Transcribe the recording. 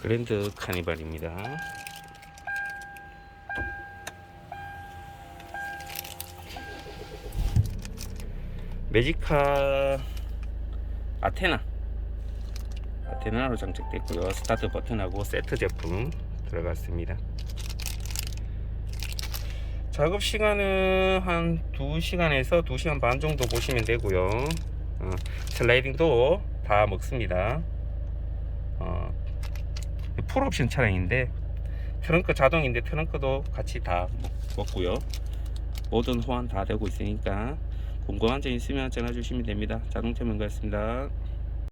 그랜드 카니발입니다. 매지카 아테나로 장착됐고요. 스타트 버튼하고 세트 제품 들어갔습니다. 작업 시간은 한 2시간에서 2시간 반 정도 보시면 되고요. 슬라이딩 도어 다 먹습니다. 풀 옵션 차량인데 트렁크 자동인데 트렁크도 같이 다 먹고요. 모든 호환 다 되고 있으니까 궁금한 점 있으면 전화 주시면 됩니다. 자동차 명가였습니다.